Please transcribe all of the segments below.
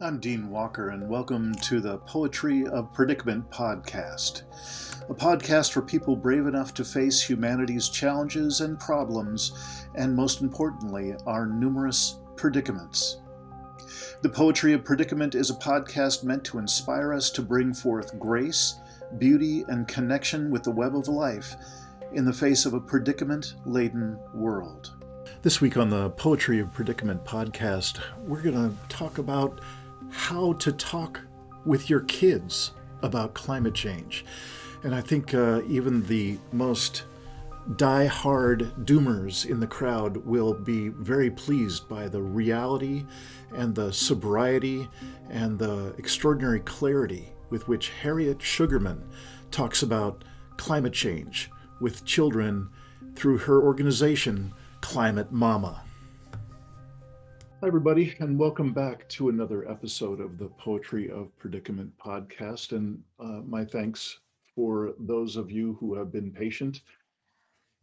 I'm Dean Walker, and welcome to the Poetry of Predicament podcast, a podcast for people brave enough to face humanity's challenges and problems, and most importantly, our numerous predicaments. The Poetry of Predicament is a podcast meant to inspire us to bring forth grace, beauty, and connection with the web of life in the face of a predicament-laden world. This week on the Poetry of Predicament podcast, we're going to talk about how to talk with your kids about climate change. And I think even the most die-hard doomers in the crowd will be very pleased by the reality and the sobriety and the extraordinary clarity with which Harriet Shugarman talks about climate change with children through her organization, Climate Mama. Hi, everybody, and welcome back to another episode of the Poetry of Predicament podcast. And my thanks for those of you who have been patient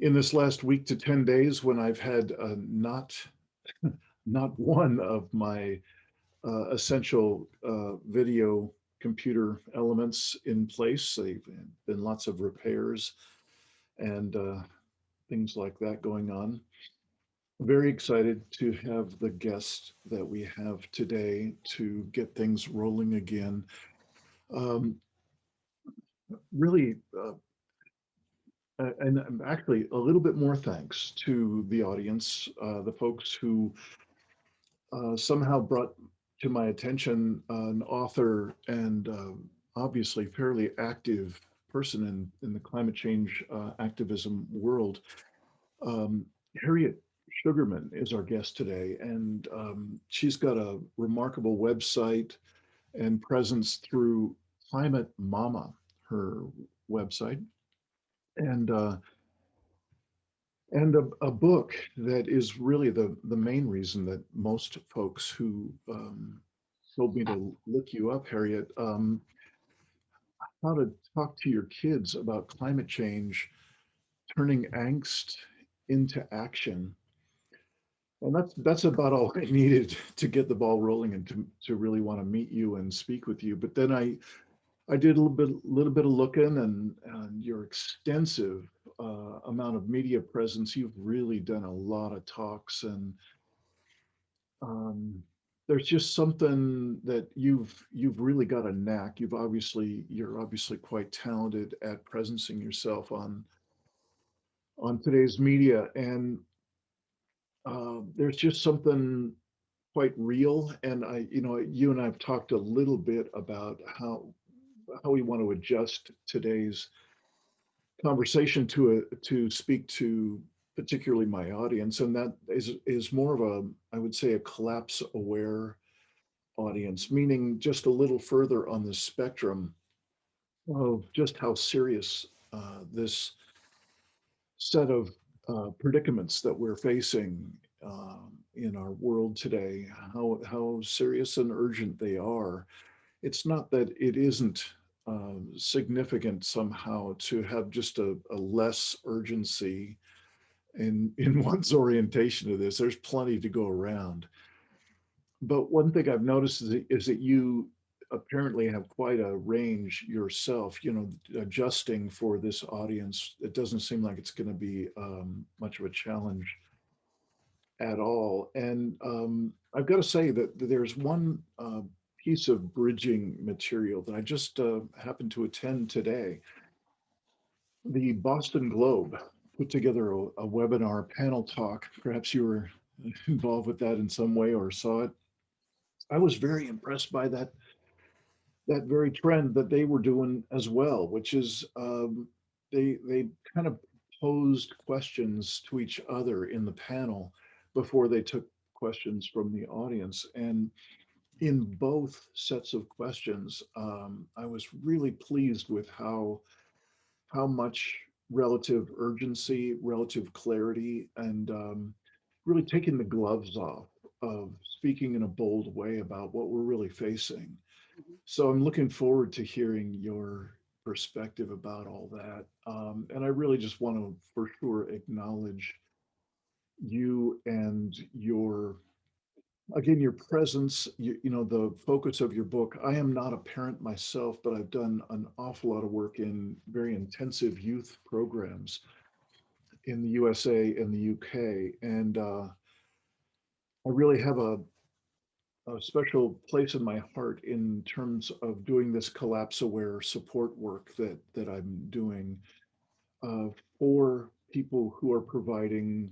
in this last week to 10 days when I've had not one of my essential video computer elements in place. They've been lots of repairs and things like that going on. Very excited to have the guest that we have today to get things rolling again. Really, and actually a little bit more thanks to the audience, the folks who somehow brought to my attention an author and obviously fairly active person in the climate change activism world. Harriet Shugarman is our guest today, and she's got a remarkable website and presence through Climate Mama, her website, and a book that is really the main reason that most folks who told me to look you up, Harriet, how to talk to your kids about climate change, turning angst into action. And that's about all I needed to get the ball rolling and to really want to meet you and speak with you. But then I did a little bit of looking, and your extensive amount of media presence. You've really done a lot of talks, and there's just something that you've really got a knack. You're obviously quite talented at presencing yourself on today's media, and there's just something quite real. And you and I've talked a little bit about how we want to adjust today's conversation to speak to particularly my audience, and that is more of a, I would say, a collapse aware audience, meaning just a little further on the spectrum of just how serious this set of predicaments that we're facing in our world today, how serious and urgent they are. It's not that it isn't significant somehow to have just a less urgency in one's orientation to this. There's plenty to go around. But one thing I've noticed is that you apparently have quite a range yourself, adjusting for this audience. It doesn't seem like it's going to be much of a challenge at all. And I've got to say that there's one piece of bridging material that I just happened to attend today. The Boston Globe put together a webinar panel talk. Perhaps you were involved with that in some way or saw it. I was very impressed by that very trend that they were doing as well, which is they kind of posed questions to each other in the panel before they took questions from the audience. And in both sets of questions, I was really pleased with how much relative urgency, relative clarity, and really taking the gloves off of speaking in a bold way about what we're really facing. So I'm looking forward to hearing your perspective about all that. And I really just want to, for sure, acknowledge you and your again, your presence, you know, the focus of your book. I am not a parent myself, but I've done an awful lot of work in very intensive youth programs in the USA and the UK. And I really have a special place in my heart in terms of doing this collapse aware support work that I'm doing uh, for people who are providing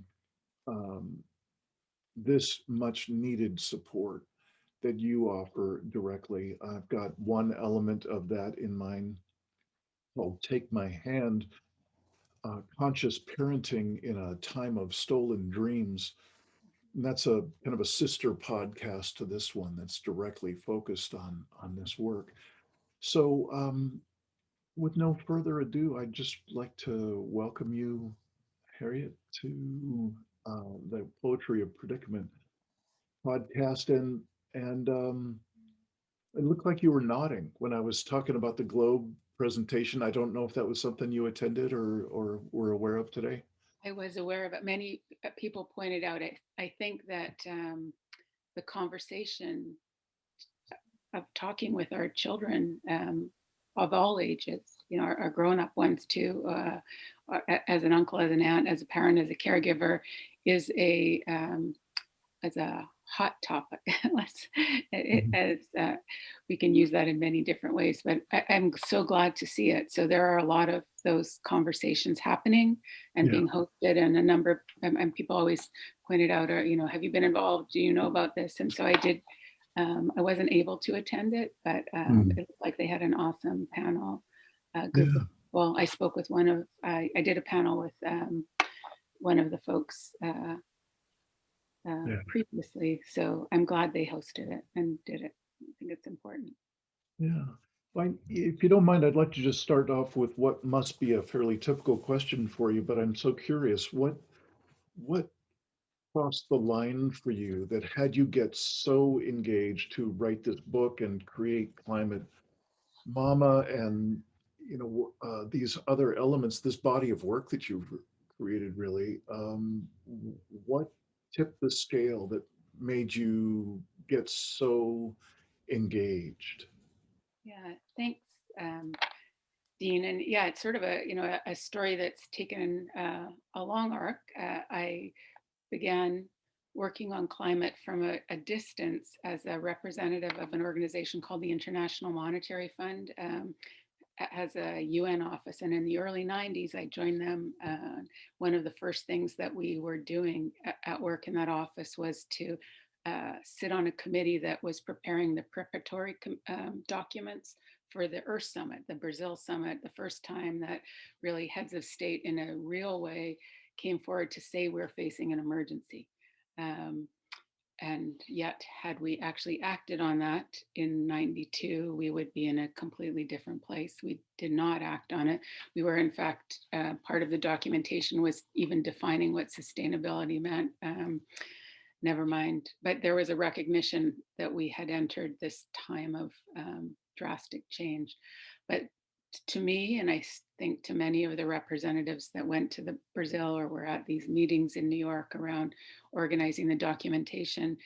um, this much needed support that you offer directly. I've got one element of that in mind called Take My Hand, conscious parenting in a time of stolen dreams. And that's a kind of a sister podcast to this one that's directly focused on this work. So, with no further ado, I'd just like to welcome you, Harriet, to the Poetry of Predicament podcast. And it looked like you were nodding when I was talking about the globe presentation. I don't know if that was something you attended or were aware of today. I was aware of it. Many people pointed out it. I think that the conversation of talking with our children of all ages, our grown-up ones too, as an uncle, as an aunt, as a parent, as a caregiver, is as a hot topic. Let's, Mhm. as we can use that in many different ways. But I'm so glad to see it. So there are a lot of those conversations happening and Yeah, being hosted, and a number. And people always pointed out, or have you been involved? Do you know about this? And so I did. I wasn't able to attend it, but mm, it looked like they had an awesome panel, a group of. yeah, Well, I spoke with one of. I did a panel with one of the folks yeah, previously. So I'm glad they hosted it and did it. I think it's important. yeah. Fine. If you don't mind, I'd like to just start off with what must be a fairly typical question for you, but I'm so curious. What crossed the line for you that had you get so engaged to write this book and create Climate Mama and these other elements, this body of work that you've created really, what tipped the scale that made you get so engaged? Yeah, thanks, um, Dean. And yeah, it's sort of a story that's taken a long arc. I began working on climate from a distance as a representative of an organization called the International Monetary Fund. Has a UN office. And in the early 90s, I joined them. One of the first things that we were doing at work in that office was to sit on a committee that was preparing the preparatory documents for the Earth Summit, the Brazil Summit, the first time that really heads of state in a real way came forward to say we're facing an emergency. Um, and yet, had we actually acted on that in 92, we would be in a completely different place. We did not act on it. We were, in fact, part of the documentation was even defining what sustainability meant. Never mind. But there was a recognition that we had entered this time of drastic change. But to me, and I think to many of the representatives that went to the Brazil or were at these meetings in New York around organizing the documentation,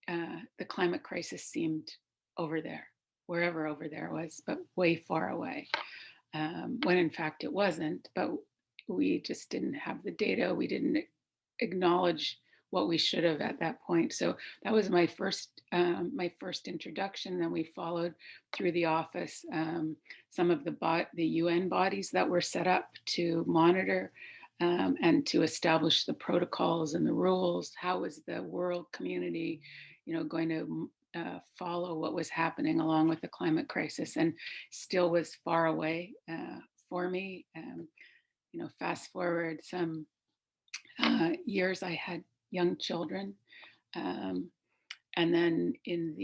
the climate crisis seemed over there, wherever over there was, but way far away. When in fact it wasn't, but we just didn't have the data. We didn't acknowledge what we should have at that point. So that was my first introduction. Then we followed through the office some of the UN bodies that were set up to monitor and to establish the protocols and the rules. How was the world community, going to follow what was happening along with the climate crisis, and still was far away for me. Fast forward some years, I had young children, um, and then and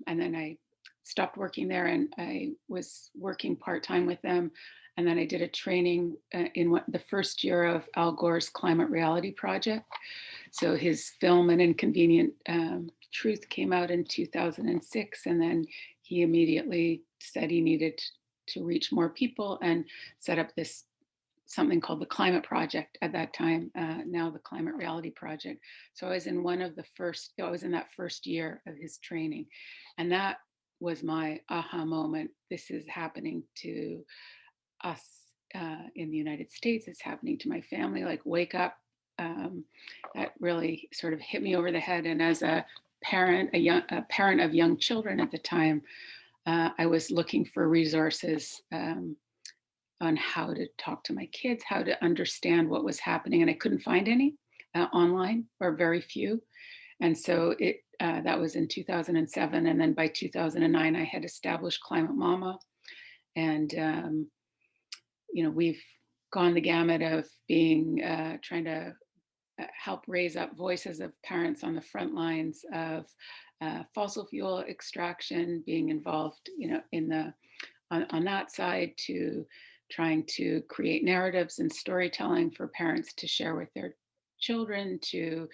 then I stopped working there, and I was working part time with them, and then I did a training in the first year of Al Gore's Climate Reality Project. So his film An Inconvenient Truth came out in 2006, and then he immediately said he needed to reach more people and set up this something called the Climate Project at that time, now the Climate Reality Project. So I was in I was in that first year of his training. And that was my aha moment. This is happening to us in the United States. It's happening to my family. Like, wake up. That really sort of hit me over the head. And as a parent, a parent of young children at the time, I was looking for resources on how to talk to my kids, how to understand what was happening, and I couldn't find any online, or very few. And so that was in 2007, and then by 2009, I had established Climate Mama, and we've gone the gamut of being trying to help raise up voices of parents on the front lines of fossil fuel extraction, being involved, in the on that side, to trying to create narratives and storytelling for parents to share with their children. To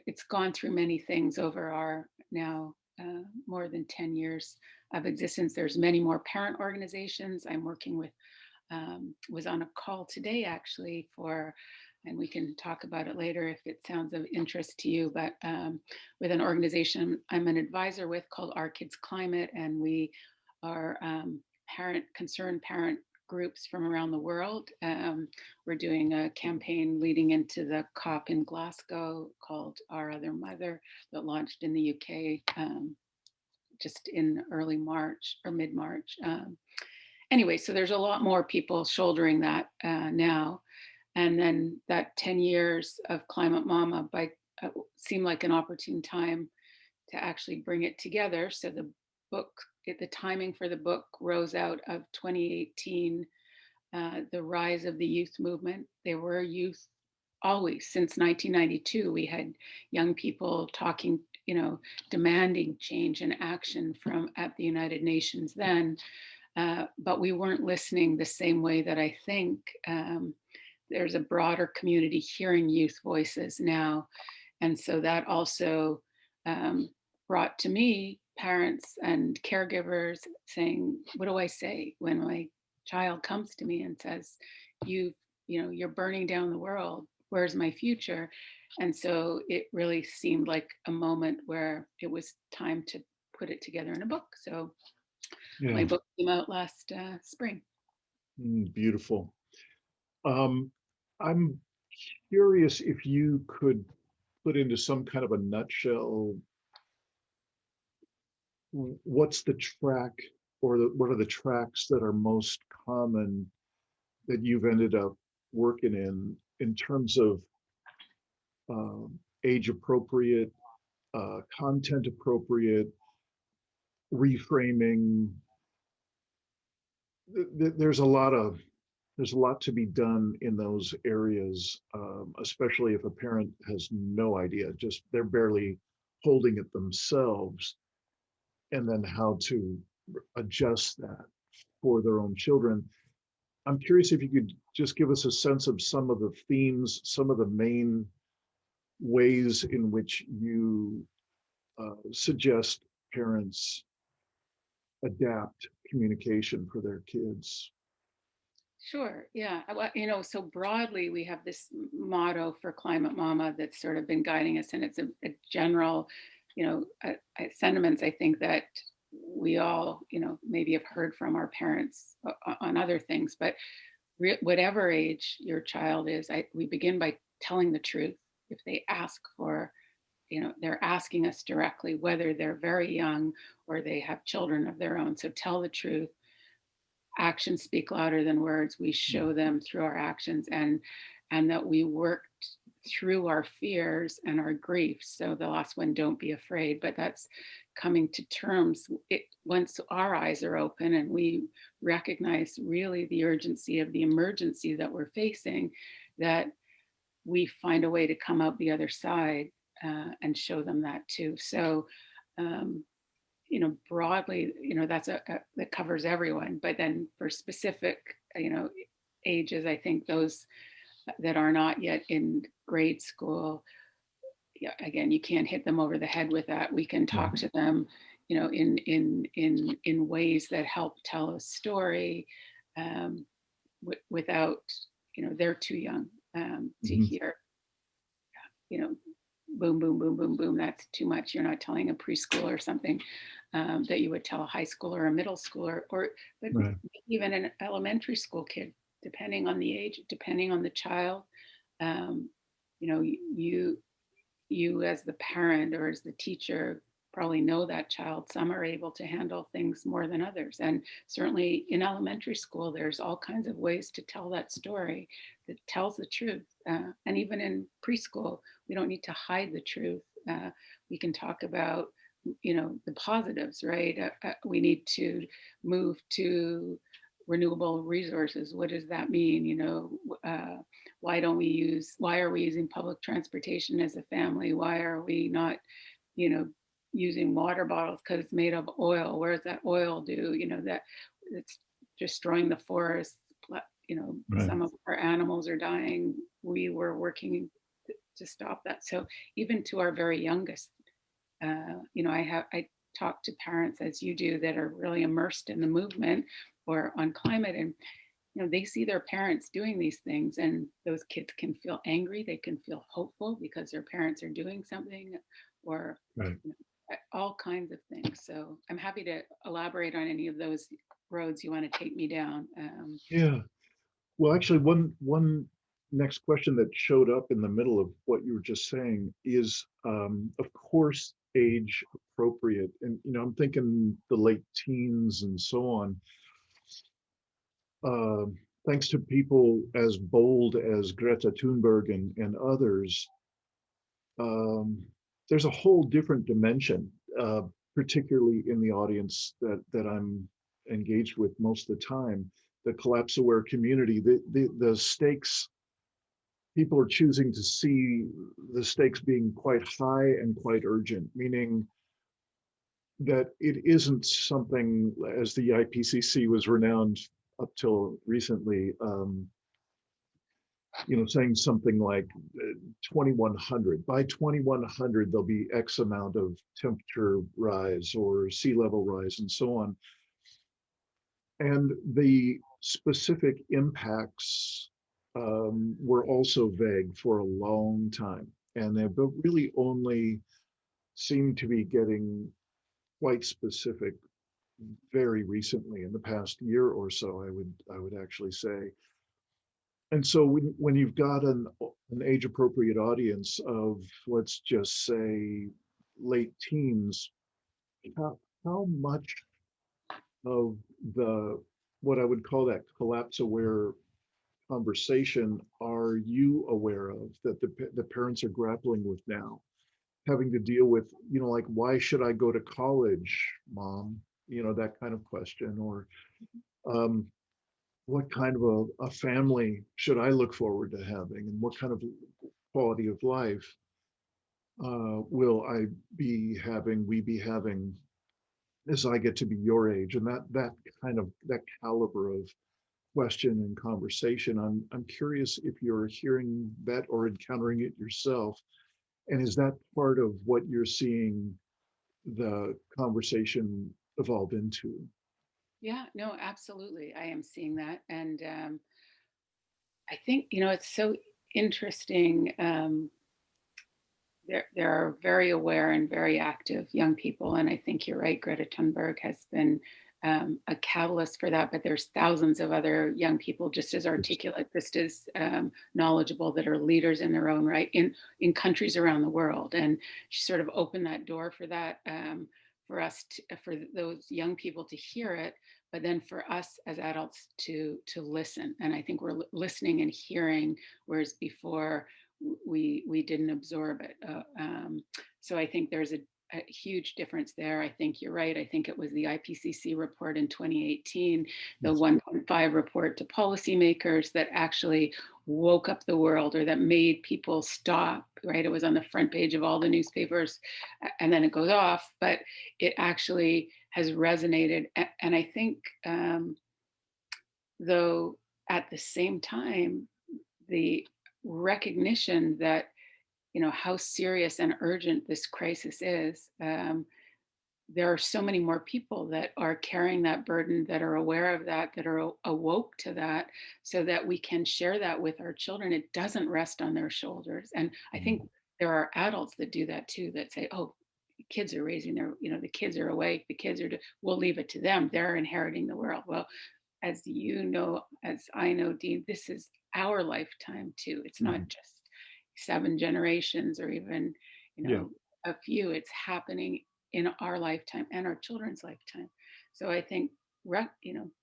it's gone through many things over our now more than 10 years of existence. There's many more parent organizations. I'm working with, was on a call today actually and we can talk about it later if it sounds of interest to you, but with an organization I'm an advisor with called Our Kids Climate, and we are concerned parent groups from around the world. We're doing a campaign leading into the COP in Glasgow called Our Other Mother, that launched in the UK just in early March or mid-March. Anyway, so there's a lot more people shouldering that now. And then that 10 years of Climate Mama seemed like an opportune time to actually bring it together. So the timing for the book rose out of 2018, the rise of the youth movement. There were youth always since 1992. We had young people talking, demanding change and action at the United Nations then, but we weren't listening the same way that I think there's a broader community hearing youth voices now. And so that also brought to me parents and caregivers saying, what do I say when my child comes to me and says, you're burning down the world, where's my future? And so it really seemed like a moment where it was time to put it together in a book. So my book came out last spring. Beautiful. I'm curious if you could put into some kind of a nutshell, what's the track, or what are the tracks that are most common that you've ended up working in terms of age appropriate, content appropriate, reframing. There's a lot to be done in those areas, especially if a parent has no idea, just they're barely holding it themselves, and then how to adjust that for their own children. I'm curious if you could just give us a sense of some of the themes, some of the main ways in which you suggest parents adapt communication for their kids. Sure. Yeah. So broadly, we have this motto for Climate Mama that's sort of been guiding us, and it's a general, sentiments, I think, that we all, maybe have heard from our parents on other things. But whatever age your child is, we begin by telling the truth. If they ask for, they're asking us directly, whether they're very young or they have children of their own. So tell the truth. Actions speak louder than words. We show them through our actions, and that we worked through our fears and our griefs. So the last one, don't be afraid, but that's coming to terms once our eyes are open and we recognize really the urgency of the emergency that we're facing, that we find a way to come out the other side and show them that too. So broadly, that covers everyone. But then for specific, ages, I think those that are not yet in grade school, again, you can't hit them over the head with that. We can talk to them, in ways that help tell a story, without, they're too young to Mhm. hear, you know, boom, boom, boom, boom, boom. That's too much. You're not telling a preschooler something that you would tell a high schooler or a middle schooler, or but Right. even an elementary school kid, depending on the age, depending on the child. Um, you as the parent or as the teacher probably know that child. Some are able to handle things more than others, and certainly in elementary school there's all kinds of ways to tell that story that tells the truth, and even in preschool we don't need to hide the truth. We can talk about the positives, right? We need to move to renewable resources. What does that mean? Why are we using public transportation as a family? Why are we not, you know using water bottles because it's made of oil? Where does that oil do? That it's destroying the forests. Right. Some of our animals are dying. We were working to stop that. So even to our very youngest, I talk to parents, as you do, that are really immersed in the movement or on climate, and they see their parents doing these things, and those kids can feel angry. They can feel hopeful because their parents are doing something, or Right. all kinds of things. So I'm happy to elaborate on any of those roads you want to take me down. Yeah. Well, actually, one next question that showed up in the middle of what you were just saying is, of course, age appropriate, and I'm thinking the late teens and so on. Um, Thanks to people as bold as Greta Thunberg and others, um, there's a whole different dimension, uh, particularly in the audience that I'm engaged with most of the time. The collapse aware community, the stakes, people are choosing to see the stakes being quite high and quite urgent, meaning that it isn't something, as the IPCC was renowned up till recently, saying something like 2100. By 2100, there'll be X amount of temperature rise or sea level rise and so on. And the specific impacts were also vague for a long time. And they've really only seemed to be getting quite specific very recently, in the past year or so, I would actually say. And so when you've got an age appropriate audience of, let's just say, late teens, how much of the, what I would call that collapse aware conversation are you aware of that the parents are grappling with now, having to deal with, like, why should I go to college, mom? That kind of question, or um, what kind of a family should I look forward to having, and what kind of quality of life will I be having, we be having as I get to be your age, and that caliber of question and conversation. I'm curious if you're hearing that or encountering it yourself, and is that part of what you're seeing the conversation evolve into? Yeah, no, absolutely. I am seeing that. And I think, it's so interesting. There are very aware and very active young people. And I think you're right. Greta Thunberg has been a catalyst for that. But there's thousands of other young people just as Yes. articulate, just as knowledgeable, that are leaders in their own right in countries around the world. And she sort of opened that door for that, for us, for those young people to hear it, but then for us as adults to listen. And I think we're listening and hearing, whereas before we didn't absorb it. So I think there's a huge difference there. I think you're right. I think it was the IPCC report in 2018, the Yes. 1.5 report to policymakers, that actually woke up the world, or that made people stop, right? It was on the front page of all the newspapers, and then it goes off, but it actually has resonated. And I think, though, at the same time, the recognition that how serious and urgent this crisis is, there are so many more people that are carrying that burden, that are aware of that, that are awoke to that, so that we can share that with our children. It doesn't rest on their shoulders. And I think Mm. there are adults that do that too, that say, oh, kids are raising their, the kids are awake, the kids are, we'll leave it to them. They're inheriting the world. Well, as you know, as I know, Dean, this is our lifetime too. It's Mhm. not just 7 generations or even, you Yeah. know, a few. It's happening in our lifetime and our children's lifetime. So I think,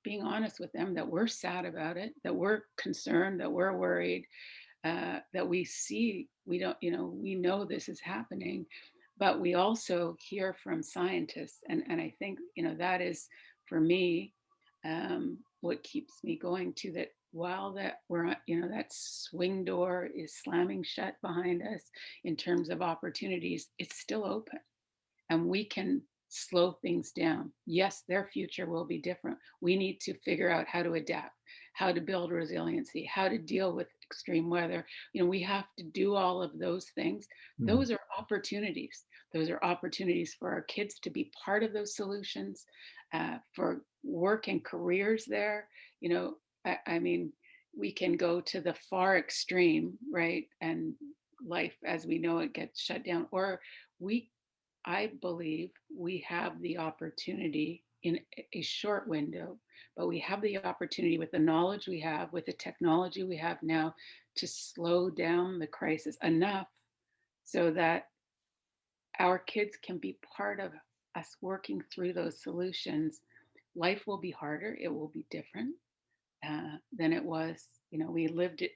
being honest with them that we're sad about it, that we're concerned, that we're worried, that we see, we don't, we know this is happening, but we also hear from scientists. And I think, that is for me, what keeps me going to that while that we're, that swing door is slamming shut behind us in terms of opportunities, it's still open and we can slow things down. Yes, their future will be different. We need to figure out how to adapt, how to build resiliency, how to deal with extreme weather. We have to do all of those things. Mhm. Those are opportunities. Those are opportunities for our kids to be part of those solutions, for work and careers there. I mean, we can go to the far extreme, right? And life as we know it gets shut down, or we I believe we have the opportunity in a short window, but we have the opportunity with the knowledge we have, with the technology we have now, to slow down the crisis enough so that our kids can be part of us working through those solutions. Life will be harder, it will be different than it was. We lived it,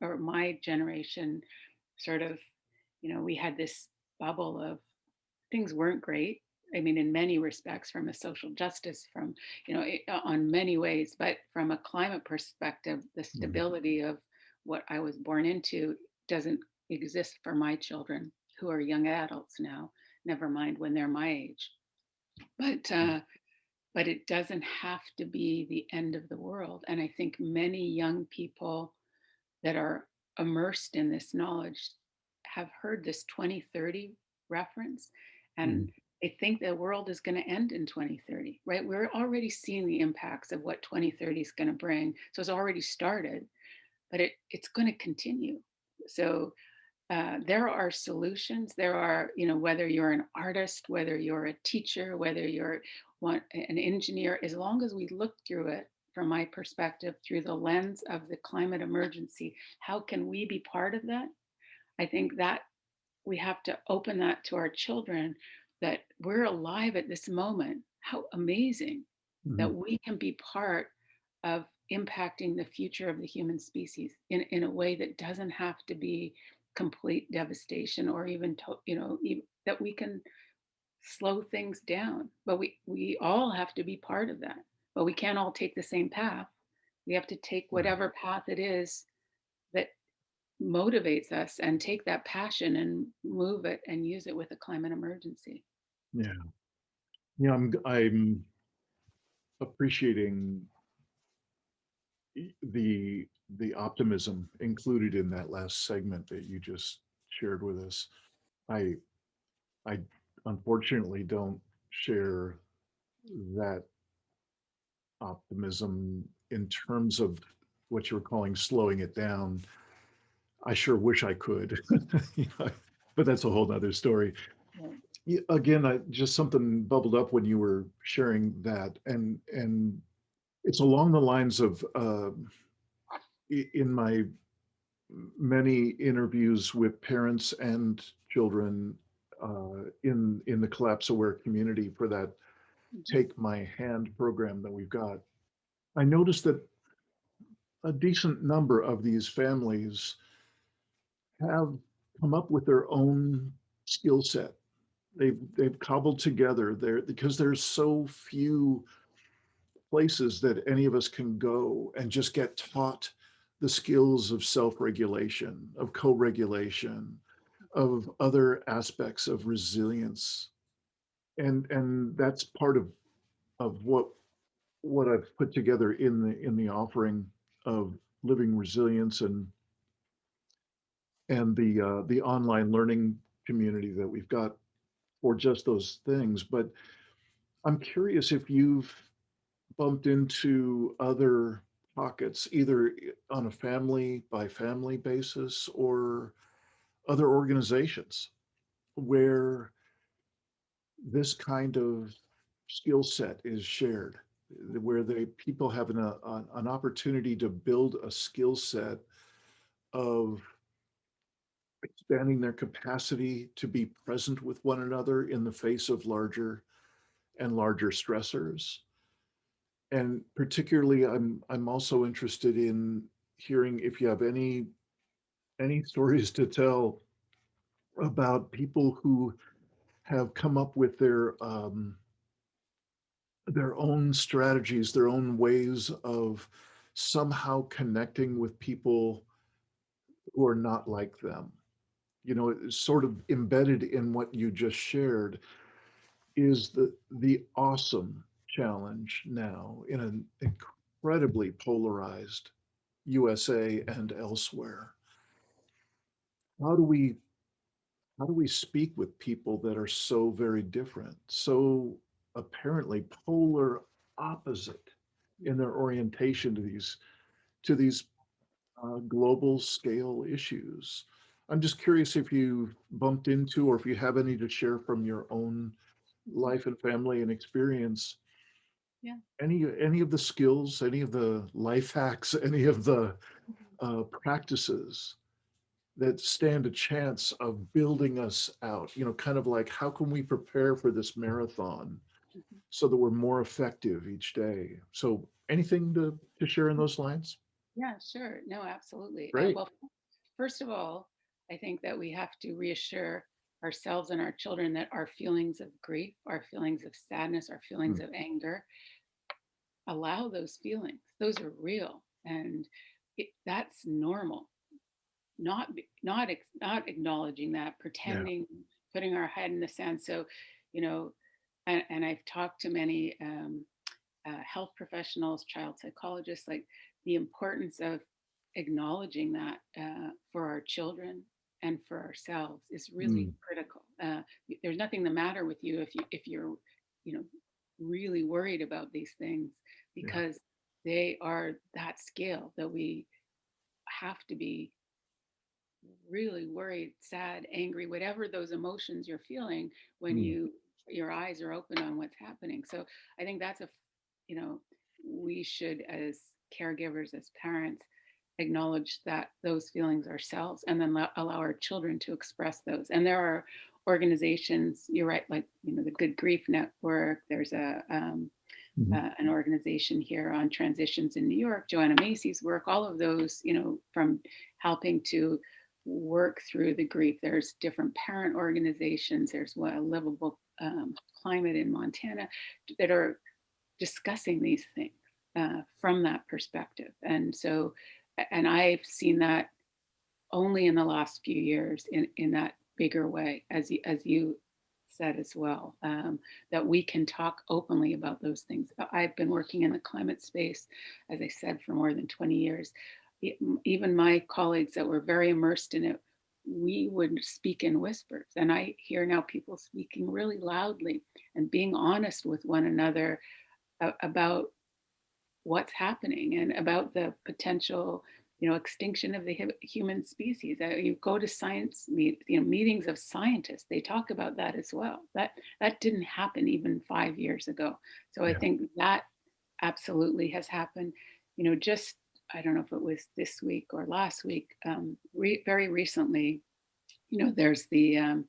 or my generation sort of, we had this bubble of things weren't great. I mean, in many respects, from a social justice, from, on many ways, but from a climate perspective, the Mhm. stability of what I was born into doesn't exist for my children who are young adults now, never mind when they're my age. But, uh, but it doesn't have to be the end of the world. And I think many young people that are immersed in this knowledge have heard this 2030 reference, and Mhm. they think the world is going to end in 2030, right? We're already seeing the impacts of what 2030 is going to bring. So it's already started, but it's going to continue. So there are solutions. There are, whether you're an artist, whether you're a teacher, whether you're an engineer, as long as we look through it, from my perspective, through the lens of the climate emergency, how can we be part of that? I think that we have to open that to our children, that we're alive at this moment. How amazing Mhm. that we can be part of impacting the future of the human species in a way that doesn't have to be complete devastation, or even that we can slow things down. But we all have to be part of that. But we can't all take the same path. We have to take Right. whatever path it is that motivates us, and take that passion and move it and use it with a climate emergency. Yeah. Yeah. I'm appreciating the optimism included in that last segment that you just shared with us. I I unfortunately don't share that optimism in terms of what you're calling slowing it down. I sure wish I could, you know, but that's a whole nother story. Right. Again, just something bubbled up when you were sharing that, and it's along the lines of in my many interviews with parents and children in the collapse aware community for that Mhm. Take My Hand program that we've got. I noticed that a decent number of these families have come up with their own skill set. They've cobbled together there because there's so few places that any of us can go and just get taught the skills of self-regulation, of co-regulation, of other aspects of resilience. And that's part of what I've put together in the offering of living resilience and the online learning community that we've got. for just those things. But I'm curious if you've bumped into other pockets, either on a family by family basis or other organizations where this kind of skill set is shared, where they people have an opportunity to build a skill set of expanding their capacity to be present with one another in the face of larger and larger stressors. And particularly, I'm also interested in hearing if you have any stories to tell about people who have come up with their own strategies, their own ways of somehow connecting with people who are not like them. You know, it's sort of embedded in what you just shared is the awesome challenge now in an incredibly polarized USA and elsewhere. How do we how do we speak with people that are so very different, so apparently polar opposite in their orientation to these global scale issues? I'm just curious if you bumped into or if you have any to share from your own Mhm. life and family and experience, Yeah. any of the skills, any of the life hacks, any of the Mhm. practices that stand a chance of building us out, you know, kind of like how can we prepare for this marathon Mhm. so that we're more effective each day? So anything to share in those lines? Yeah, sure. No, absolutely. Great. Well, first of all, I think that we have to reassure ourselves and our children that our feelings of grief, our feelings of sadness, our feelings Mm, of anger, allow those feelings. Those are real, and that's normal. Not acknowledging that, yeah. pretending, putting our head in the sand. So, you know, and I've talked to many health professionals, child psychologists, like the importance of acknowledging that for our children and for ourselves is really Mm, critical. There's nothing the matter with you if you're, you know, really worried about these things yeah. because they are that scale that we have to be really worried, sad, angry, whatever those emotions you're feeling when Mm, your eyes are open on what's happening. So I think that's you know, we should as caregivers, as parents, acknowledge that those feelings ourselves and then allow our children to express those. And there are organizations, you're right, like, you know, the Good Grief Network, there's mhm, an organization here on transitions in New York, Joanna Macy's work, all of those, you know, from helping to work through the grief. There's different parent organizations. There's what a livable climate in Montana that are discussing these things from that perspective. And so, and I've seen that only in the last few years in that bigger way, as you said as well, that we can talk openly about those things. I've been working in the climate space, as I said, for more than 20 years. Even my colleagues that were very immersed in it, we would speak in whispers. And I hear now people speaking really loudly and being honest with one another about what's happening and about the potential, you know, extinction of the human species. You go to meetings of scientists, they talk about that as well. That didn't happen even 5 years ago. So I yeah. think that absolutely has happened. You know, just I don't know if it was this week or last week, very recently, you know, there's the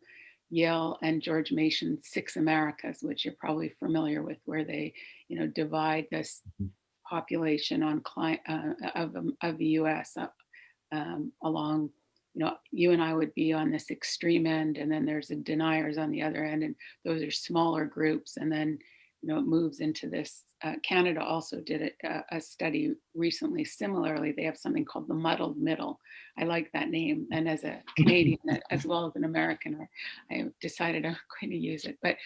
Yale and George Mason Six Americas, which you're probably familiar with, where they, you know, divide this Mhm. population of the U.S. Along, you know, you and I would be on this extreme end, and then there's the deniers on the other end, and those are smaller groups, and then, you know, it moves into this. Canada also did a study recently. Similarly, they have something called the muddled middle. I like that name, and as a Canadian as well as an American, I decided I'm going to use it. But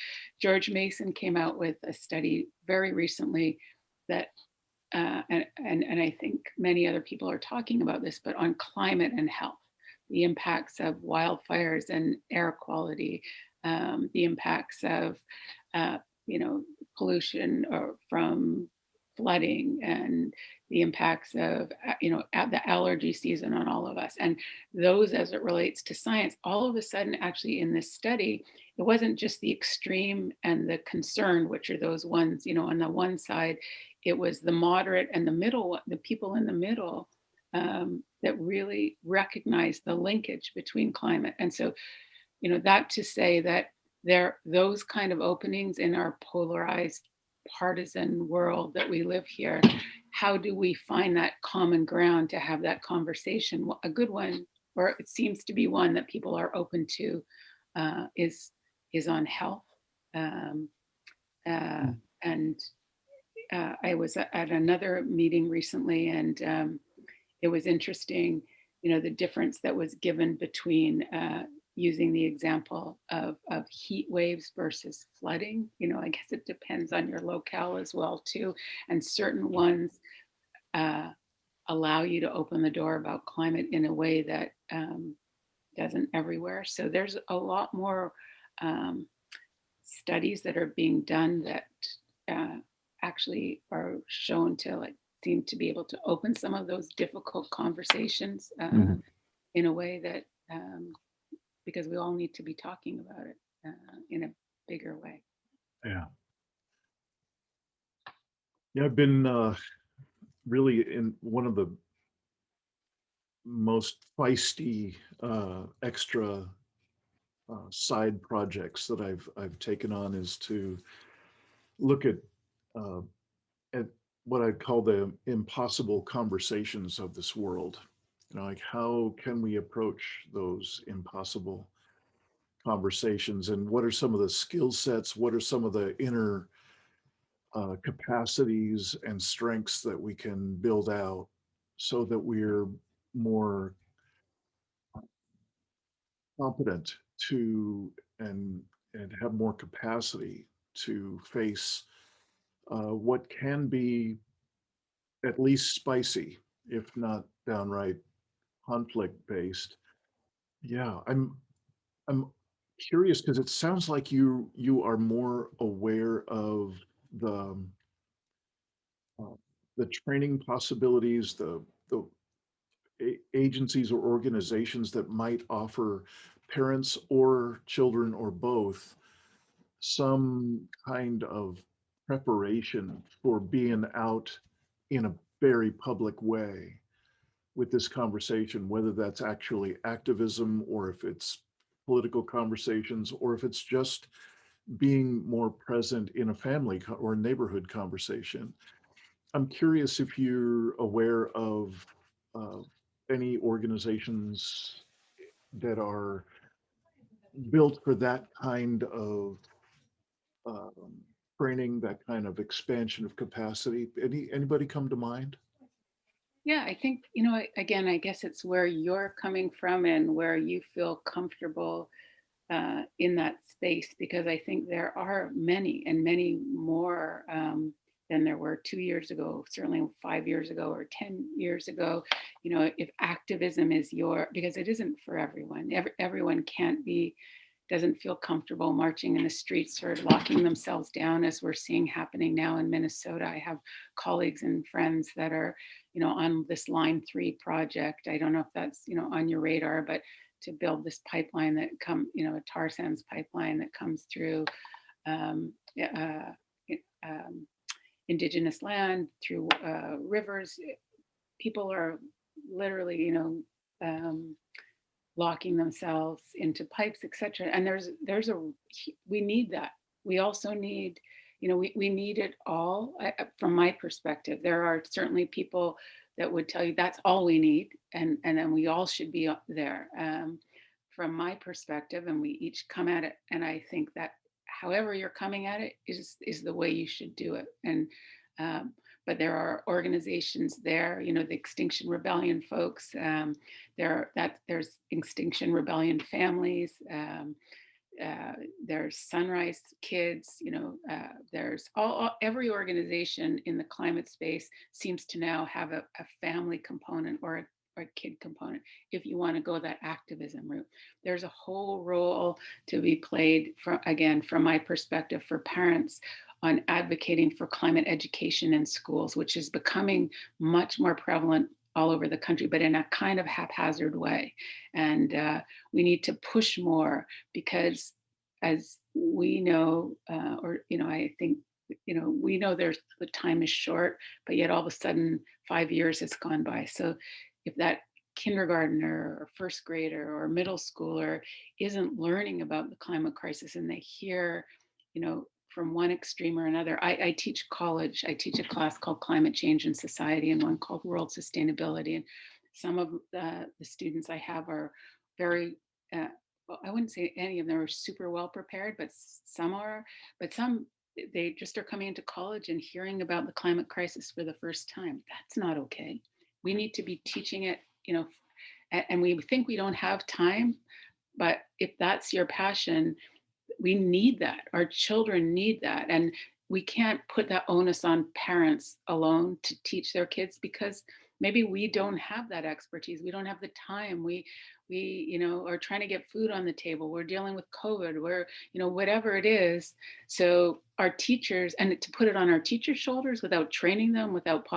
George Mason came out with a study very recently that and I think many other people are talking about this, but on climate and health, the impacts of wildfires and air quality, the impacts of, uh, pollution or from flooding, and the impacts of, at the allergy season on all of us. And those, as it relates to science, all of a sudden, actually, in this study, it wasn't just the extreme and the concern, which are those ones, on the one side, it was the moderate and the middle, the people in the middle, that really recognize the linkage between climate. And so, that to say that there, those kind of openings in our polarized partisan world that we live here, how do we find that common ground to have that conversation? A good one, or it seems to be one that people are open to, is on health. um, uh, Mm. and I was at another meeting recently, and it was interesting, the difference that was given between, using the example of heat waves versus flooding. I guess it depends on your locale as well too. And certain ones uh, allow you to open the door about climate in a way that doesn't everywhere. So there's a lot more um, studies that are being done that uh, actually are shown to like seem to be able to open some of those difficult conversations Mhm. in a way that, because we all need to be talking about it in a bigger way. Yeah. Yeah, I've been really in one of the most feisty extra side projects that I've taken on is to look uh, at what I call the impossible conversations of this world. Like how can we approach those impossible conversations, and what are some of the skill sets? What are some of the inner capacities and strengths that we can build out so that we're more competent to and have more capacity to face what can be at least spicy, if not downright conflict based. Yeah, I'm curious because it sounds like you are more aware of the uh, the training possibilities, the agencies or organizations that might offer parents or children or both some kind of preparation for being out in a very public way with this conversation, whether that's actually activism or if it's political conversations or if it's just being more present in a family or neighborhood conversation. I'm curious if you're aware of uh, any organizations that are built for that kind of um, training, that kind of expansion of capacity. Anybody come to mind? Yeah, I think, again, I guess it's where you're coming from and where you feel comfortable in that space, because I think there are many and many more than there were 2 years ago, certainly 5 years ago or 10 years ago. If activism is because it isn't for everyone. Everyone can't be, doesn't feel comfortable marching in the streets or locking themselves down, as we're seeing happening now in Minnesota. I have colleagues and friends that are, on this Line 3 project. I don't know if that's, on your radar, but to build this pipeline that a tar sands pipeline that comes through uh, um, indigenous land, through rivers. People are literally, um, locking themselves into pipes, etc. And we need that. We also need, we need it all. From my perspective, there are certainly people that would tell you that's all we need, and then we all should be up there. From my perspective, and we each come at it, and I think that however you're coming at it is the way you should do it. And um, but there are organizations there, the Extinction Rebellion folks. There's Extinction Rebellion families. Uh, there's Sunrise Kids. There's every organization in the climate space seems to now have a family component or or kid component if you want to go that activism route. There's a whole role to be played, from, again, from my perspective, for parents on advocating for climate education in schools, which is becoming much more prevalent all over the country, but in a kind of haphazard way. And we need to push more because, as we know, or, I think, we know the time is short, but yet all of a sudden 5 years has gone by. So if that kindergartner or first grader or middle schooler isn't learning about the climate crisis, and they hear, from one extreme or another. I teach college. I teach a class called Climate Change and Society and one called World Sustainability. And some of the students I have are very, well, I wouldn't say any of them are super well prepared, but some are. But some, they just are coming into college and hearing about the climate crisis for the first time. That's not okay. We need to be teaching it, and we think we don't have time, but if that's your passion, we need that. Our children need that. And we can't put that onus on parents alone to teach their kids, because maybe we don't have that expertise. We don't have the time. We are trying to get food on the table. We're dealing with COVID. We're, whatever it is. So our teachers, and to put it on our teachers' shoulders without training them, without,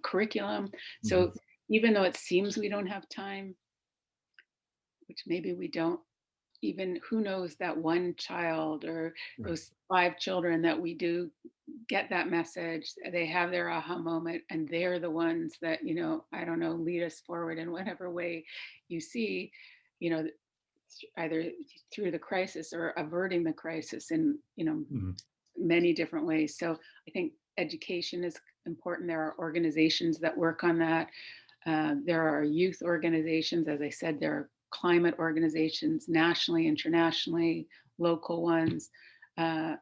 curriculum. So even though it seems we don't have time, which maybe we don't, even who knows, that one child or Right. those 5 children that we do get that message, they have their aha moment, and they're the ones that, I don't know, lead us forward in whatever way you see, you know, either through the crisis or averting the crisis in, Mhm. many different ways. So I think education is important. There are organizations that work on that. There are youth organizations, as I said, there are climate organizations nationally, internationally, local ones. Uh,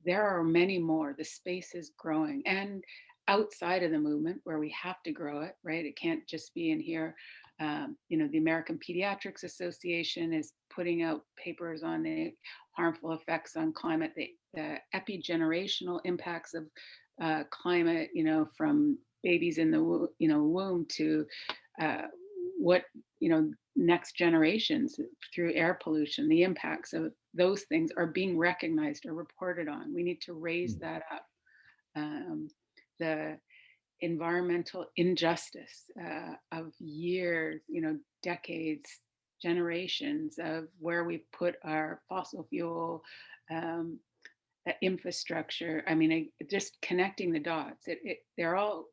there are many more. The space is growing, and outside of the movement where we have to grow it, right? It can't just be in here. The American Pediatrics Association is putting out papers on the harmful effects on climate, the epigenerational impacts of climate, from babies in the womb to uh, what next generations through air pollution. The impacts of those things are being recognized or reported on. We need to raise Mm. that up. The environmental injustice of years, decades, generations of where we put our fossil fuel um, infrastructure. I mean, just connecting the dots.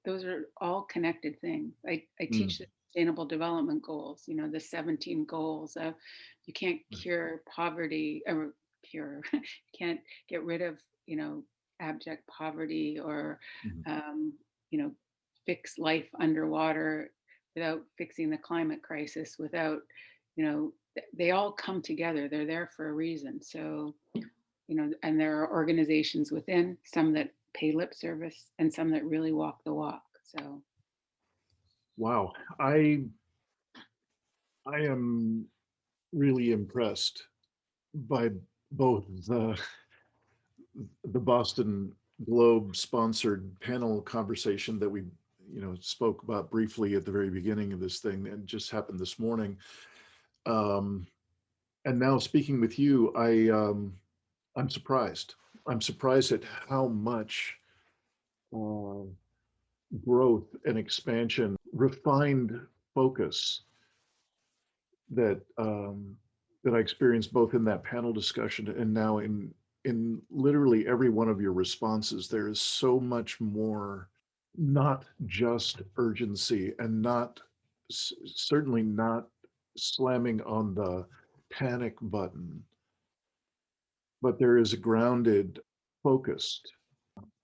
Those are all connected things. I teach Mm. the Sustainable Development Goals. The 17 goals of, you can't Right. cure poverty, or cure, you can't get rid of abject poverty, or Mhm. um, you know fix life underwater without fixing the climate crisis. Without they all come together. They're there for a reason. So and there are organizations within, some that pay lip service and some that really walk the walk. So Wow. I am really impressed by both the Boston Globe sponsored panel conversation that we, spoke about briefly at the very beginning of this thing, and just happened this morning. Um, and now speaking with you, I'm surprised. I'm surprised at how much uh, growth and expansion, refined focus that I experienced both in that panel discussion and now in literally every one of your responses. There is so much more, not just urgency, and not certainly not slamming on the panic button, but there is a grounded, focused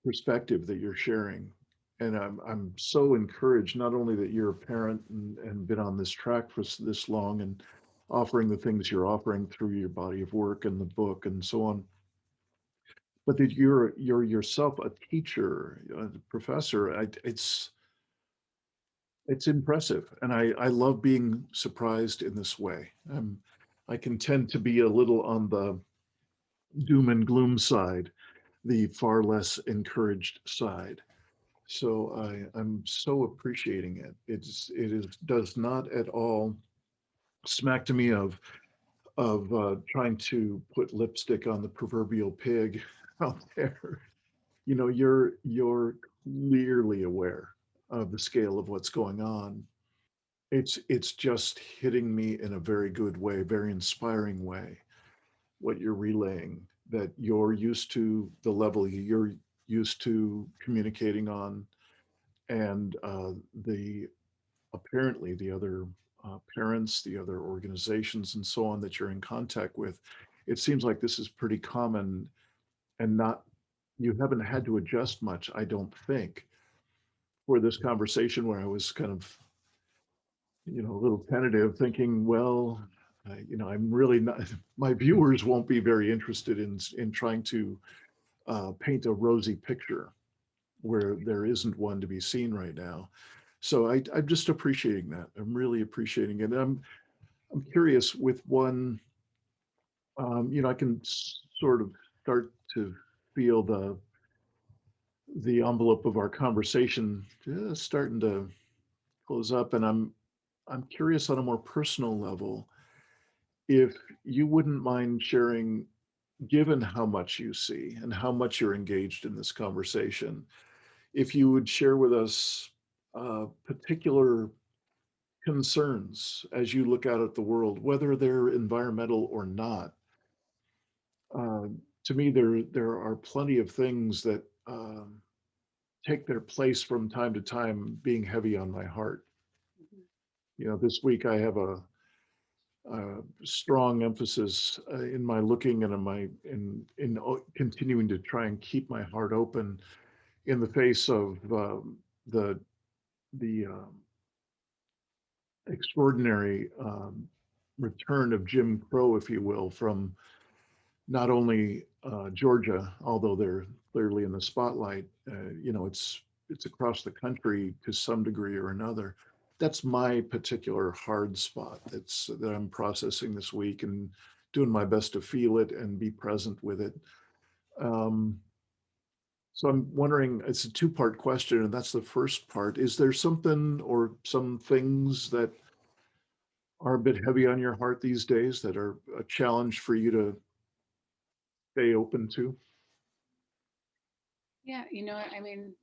perspective that you're sharing. And I'm so encouraged, not only that you're a parent and been on this track for this long and offering the things you're offering through your body of work and the book and so on, but that you're yourself a teacher, a professor. It's impressive, and I love being surprised in this way. I can tend to be a little on the doom and gloom side, the far less encouraged side. So I'm so appreciating it. Does not at all smack to me of trying to put lipstick on the proverbial pig out there. You know, you're clearly aware of the scale of what's going on. It's just hitting me in a very good way, very inspiring way, what you're relaying, that you're used to the level you're used to communicating on, and the apparently the other parents, the other organizations, and so on that you're in contact with. It seems like this is pretty common, and not, you haven't had to adjust much, I don't think, for this conversation where I was kind of, a little tentative, thinking, well, I'm really not, my viewers won't be very interested in trying to paint a rosy picture where there isn't one to be seen right now. So I'm just appreciating that. I'm really appreciating it. And I'm curious with one, I can sort of start to feel the envelope of our conversation just starting to close up, and I'm curious on a more personal level if you wouldn't mind sharing, given how much you see and how much you're engaged in this conversation, if you would share with us particular concerns as you look out at the world, whether they're environmental or not. Uh, to me, there are plenty of things that take their place from time to time, being heavy on my heart. Mhm. This week I have strong emphasis in my looking and in continuing to try and keep my heart open in the face of the extraordinary return of Jim Crow, if you will, from not only Georgia, although they're clearly in the spotlight. It's across the country to some degree or another. That's my particular hard spot. That I'm processing this week and doing my best to feel it and be present with it. Um, so I'm wondering, it's a two-part question, and that's the first part. Is there something or some things that are a bit heavy on your heart these days that are a challenge for you to stay open to? Yeah, I mean,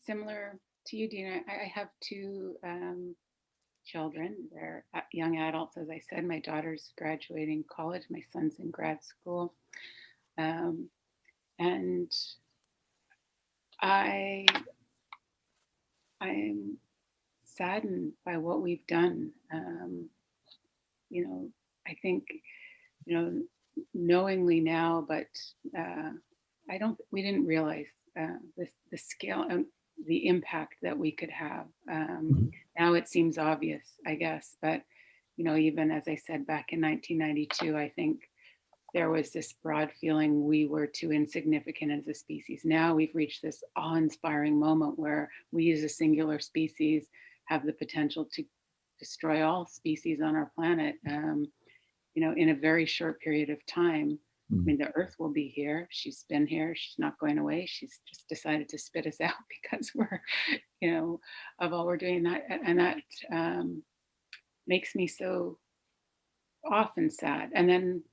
similar to you, Dina, I have two children. They're young adults, as I said. My daughter's graduating college. My son's in grad school. Um, and I I'm saddened by what we've done. I think, you know, knowingly now, but uh, we didn't realize the scale and the impact that we could have. Mhm. Now it seems obvious, I guess, but, even as I said back in 1992, I think there was this broad feeling we were too insignificant as a species. Now we've reached this awe-inspiring moment where we as a singular species have the potential to destroy all species on our planet, in a very short period of time. I Mhm. mean, the Earth will be here. She's been here. She's not going away. She's just decided to spit us out because we're, of all we're doing. And that makes me so often sad. And then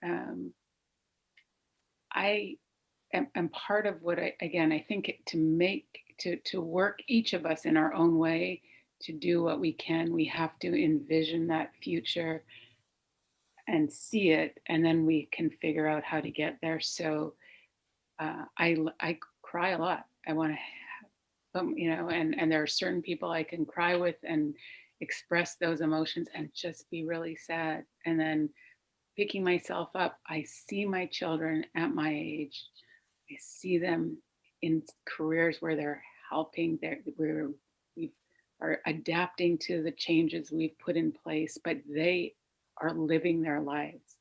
um, I am part of what I think to work each of us in our own way to do what we can. We have to envision that future and see it, and then we can figure out how to get there. So I cry a lot. I want to, and there are certain people I can cry with and express those emotions and just be really sad. And then picking myself up, I see my children at my age. I see them in careers where they're helping. We are adapting to the changes we've put in place, but they are living their lives.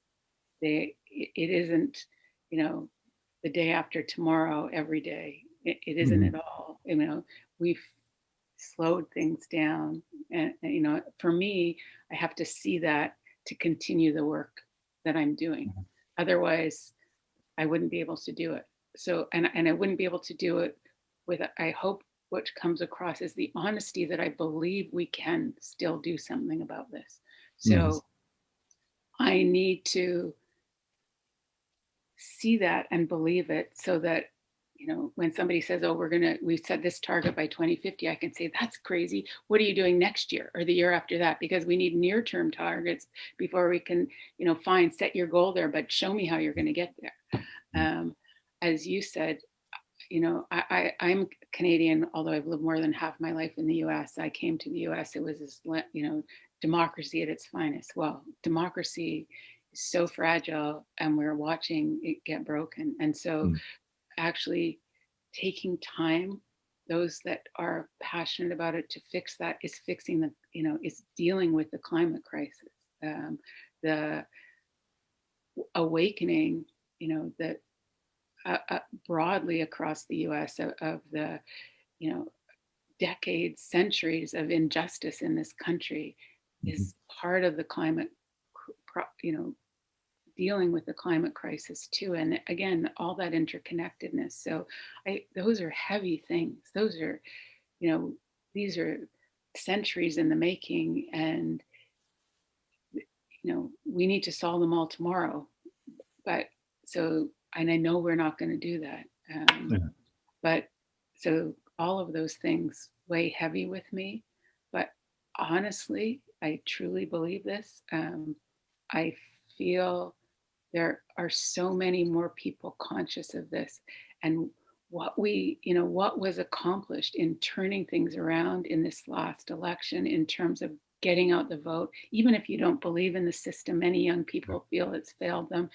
It isn't, you know, the day after tomorrow every day. It isn't at Mhm. all. We've slowed things down, and for me, I have to see that to continue the work that I'm doing. Otherwise, I wouldn't be able to do it. So, and I wouldn't be able to do it with, I hope, what comes across is the honesty that I believe we can still do something about this. Mhm. So I need to see that and believe it so that, when somebody says, oh, we set this target by 2050, I can say, that's crazy. What are you doing next year or the year after that? Because we need near term targets before we can, fine, set your goal there, but show me how you're going to get there. As you said, I'm Canadian, although I've lived more than half my life in the US. I came to the US, it was this, democracy at its finest. Well, democracy is so fragile and we're watching it get broken. And so Mm. actually taking time, those that are passionate about it, to fix that is fixing is dealing with the climate crisis. The awakening, that broadly across the US of the, you know, decades, centuries of injustice in this country Mhm. is part of the climate, dealing with the climate crisis too. And again, all that interconnectedness. So those are heavy things. Those are, you know, these are centuries in the making, and, we need to solve them all tomorrow. But so, and I know we're not going to do that. Yeah. But so all of those things weigh heavy with me. But honestly, I truly believe this. I feel there are so many more people conscious of this, and what was accomplished in turning things around in this last election in terms of getting out the vote. Even if you don't believe in the system, many young people feel it's failed them.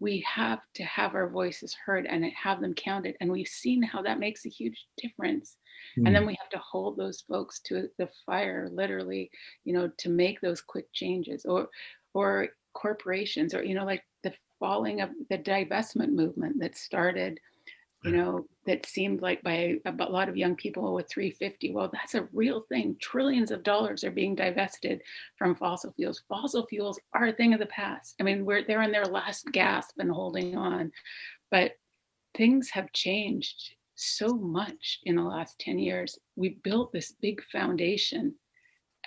We have to have our voices heard and have them counted. And we've seen how that makes a huge difference. And then Mm. we have to hold those folks to the fire, literally, to make those quick changes, or corporations, or, like the falling of the divestment movement that started, Yeah. that seemed like by a lot of young people with 350. Well, that's a real thing. Trillions of dollars are being divested from fossil fuels. Fossil fuels are a thing of the past. I mean, they're in their last gasp and holding on. But things have changed so much in the last 10 years. We built this big foundation,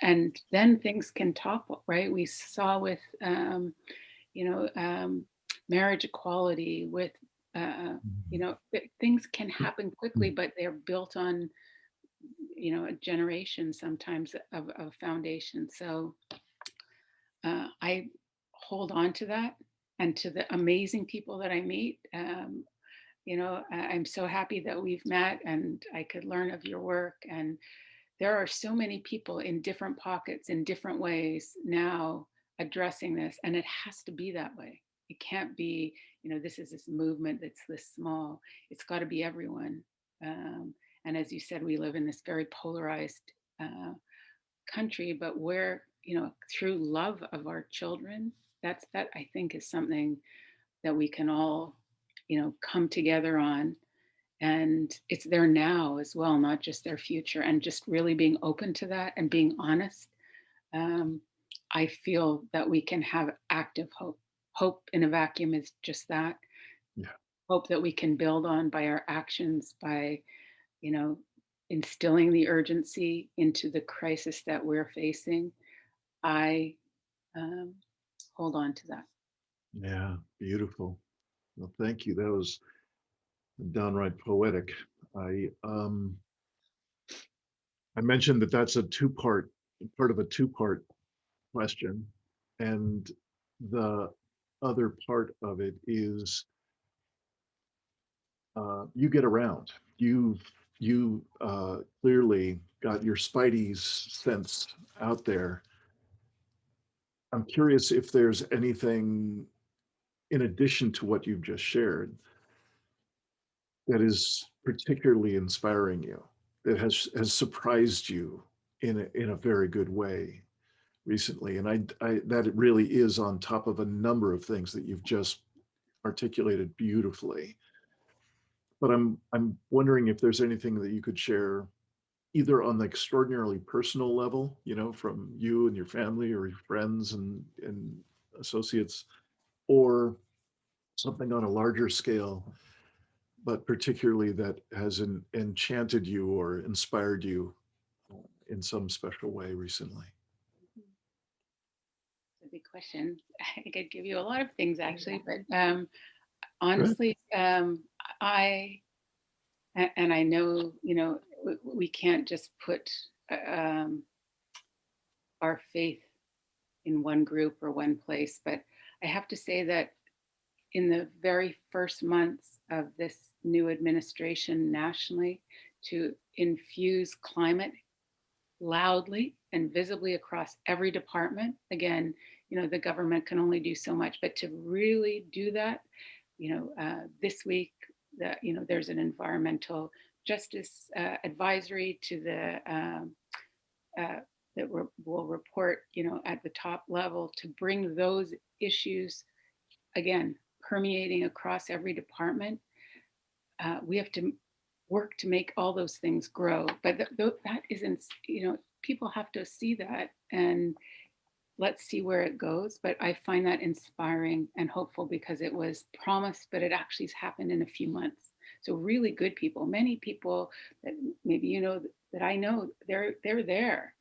and then things can topple, right? We saw with, you know, um, marriage equality, with, things can happen quickly, Mm. but they're built on, a generation sometimes of foundation. So I hold on to that and to the amazing people that I meet. I'm so happy that we've met and I could learn of your work. And there are so many people in different pockets in different ways now addressing this, and it has to be that way. It can't be, this is this movement that's this small. It's got to be everyone. And as you said, we live in this very polarized country, but where, through love of our children, that I think is something that we can all, come together on. And it's their now as well, not just their future, and just really being open to that and being honest. um, I feel that we can have active hope. Hope in a vacuum is just that. Yeah. Hope that we can build on by our actions, by, you know instilling the urgency into the crisis that we're facing. I um, hold on to that. Yeah. Beautiful. Well, thank you. That was downright poetic. I mentioned that that's a part of a two-part question, and the other part of it is you get around. You clearly got your spidey sense out there. I'm curious if there's anything in addition to what you've just shared that is particularly inspiring you, that has surprised you in a very good way recently. And I that it really is on top of a number of things that you've just articulated beautifully. But I'm wondering if there's anything that you could share either on the extraordinarily personal level, from you and your family or your friends and associates, or something on a larger scale but particularly that has enchanted you or inspired you in some special way recently? It's a big question. I could give you a lot of things actually, but Good. honestly, I and I know, we can't just put um, our faith in one group or one place, but I have to say that in the very first months of this new administration nationally, to infuse climate loudly and visibly across every department. Again, the government can only do so much, but to really do that, this week, there's an environmental justice advisory to the that will report, at the top level to bring those issues again permeating across every department. We have to work to make all those things grow, but that isn't, people have to see that, and let's see where it goes. But I find that inspiring and hopeful because it was promised, but it actually has happened in a few months. So really good people, many people that maybe that I know, they're there,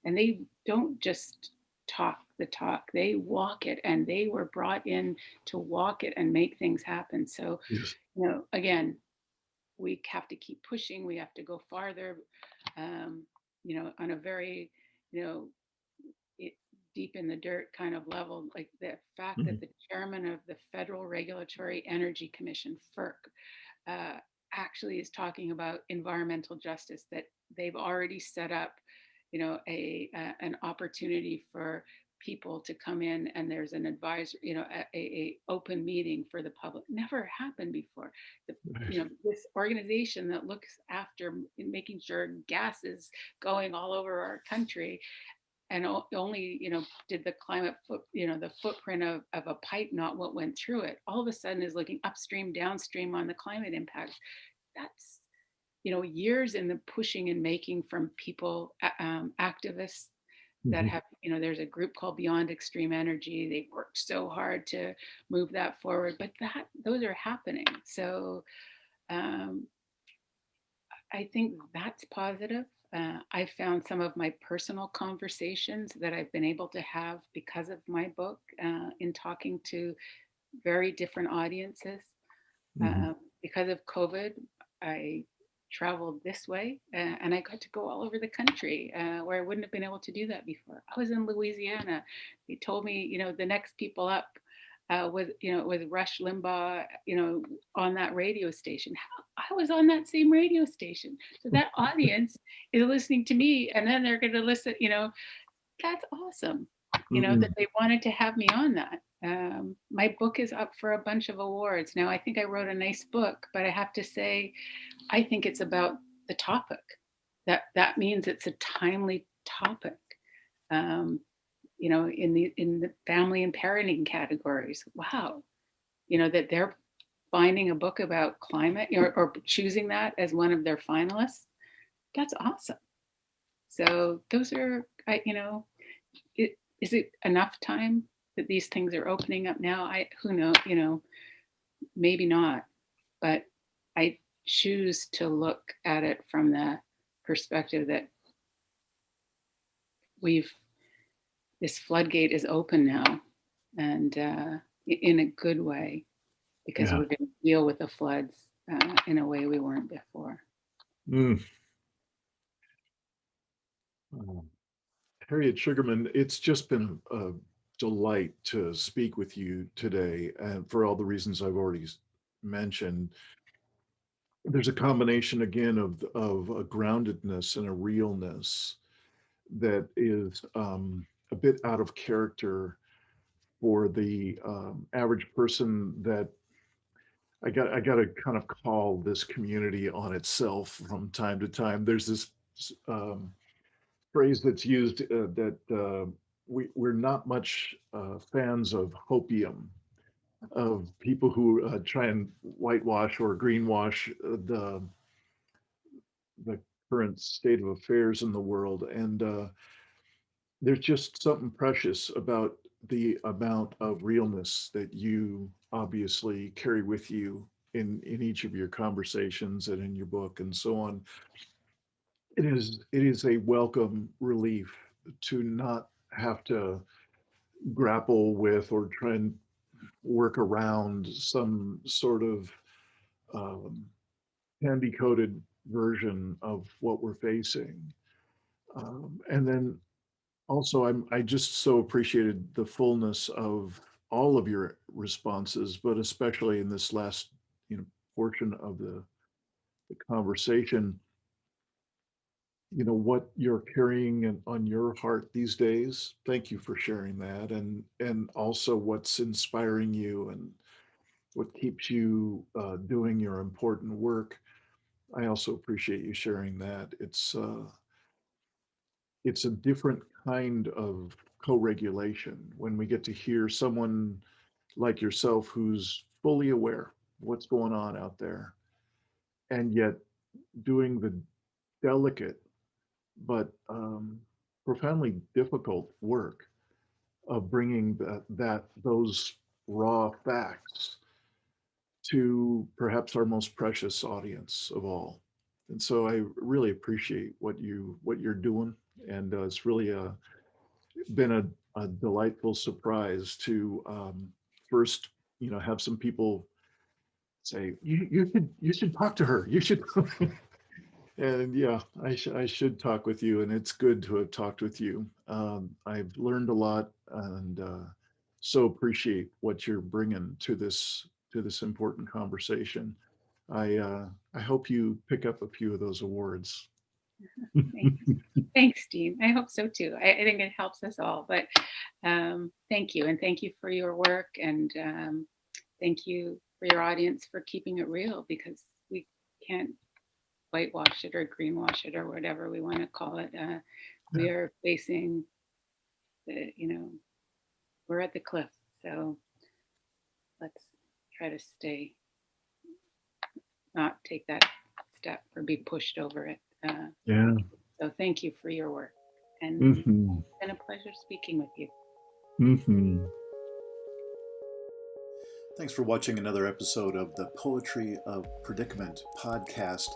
and they don't just talk the talk, they walk it, and they were brought in to walk it and make things happen. So, Yes. again, we have to keep pushing, we have to go farther, um, on a very, you know it, deep in the dirt kind of level, like the fact that Mhm. the chairman of the Federal Regulatory Energy Commission, FERC, actually is talking about environmental justice, that they've already set up, an opportunity for people to come in, and there's an advisor, a open meeting for the public. Never happened before. Right. This organization that looks after making sure gas is going all over our country, and only did the climate the footprint of a pipe, not what went through it, all of a sudden is looking upstream downstream on the climate impacts. That's years in the pushing and making from people, activists that Mhm. have, there's a group called Beyond Extreme Energy. They've worked so hard to move that forward, but those are happening. So um, I think that's positive. I found some of my personal conversations that I've been able to have because of my book, in talking to very different audiences. Mhm. Uh, because of COVID, I traveled this way, and I got to go all over the country, where I wouldn't have been able to do that before. I was in Louisiana. They told me, the next people up was Rush Limbaugh, on that radio station. I was on that same radio station. So that audience is listening to me, and then they're going to listen, that's awesome, that Mhm. they wanted to have me on that. My book is up for a bunch of awards. Now, I think I wrote a nice book, but I have to say, I think it's about the topic. That means it's a timely topic. Um, in the family and parenting categories. Wow, that they're finding a book about climate, or choosing that as one of their finalists. That's awesome. So those are, is it enough time that these things are opening up now? Who knows, maybe not, but I choose to look at it from the perspective that we've this floodgate is open now, and in a good way, because Yeah. we're going to deal with the floods in a way we weren't before. Mm. Um, Harriet Sugarman, it's just been a delight to speak with you today, and for all the reasons I've already mentioned. There's a combination again of a groundedness and a realness that is a bit out of character for the average person that I got to kind of call this community on itself from time to time. There's this um, phrase that's used that we're not much fans of hopium, of people who try and whitewash or greenwash the current state of affairs in the world. And there's just something precious about the amount of realness that you obviously carry with you in each of your conversations and in your book and so on. It is a welcome relief to not have to grapple with or try and work around some sort of um, candy coated version of what we're facing. And then also, I just so appreciated the fullness of all of your responses, but especially in this last, portion of the conversation, what you're carrying on your heart these days. Thank you for sharing that, and also what's inspiring you and what keeps you doing your important work. I also appreciate you sharing that. It's a different kind of co-regulation when we get to hear someone like yourself who's fully aware what's going on out there, and yet doing the delicate but profoundly difficult work of bringing those raw facts to perhaps our most precious audience of all. And so I really appreciate what you're doing, and it's really been a delightful surprise to first, have some people say you should talk to her. You should. And yeah, I should talk with you, and it's good to have talked with you. I've learned a lot, and so appreciate what you're bringing to this important conversation. I hope you pick up a few of those awards. Thanks. Thanks, Dean. I hope so too. I think it helps us all. But thank you, and thank you for your work, and thank you for your audience for keeping it real, because we can't whitewash it or greenwash it or whatever we want to call it. We Yeah. are facing we're at the cliff. So let's try to not take that step or be pushed over it. Yeah. So thank you for your work. And Hmm. it's been a pleasure speaking with you. Hmm. Thanks for watching another episode of the Poetry of Predicament podcast,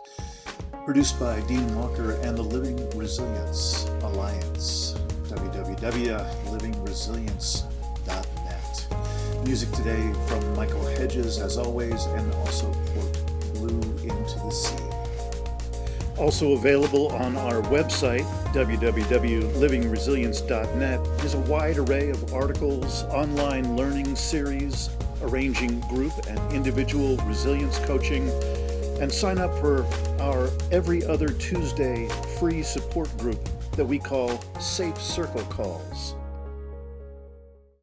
produced by Dean Walker and the Living Resilience Alliance, www.livingresilience.net. Music today from Michael Hedges, as always, and also Port Blue Into the Sea. Also available on our website, www.livingresilience.net, is a wide array of articles, online learning series, arranging group and individual resilience coaching, and sign up for our every other Tuesday free support group that we call Safe Circle Calls.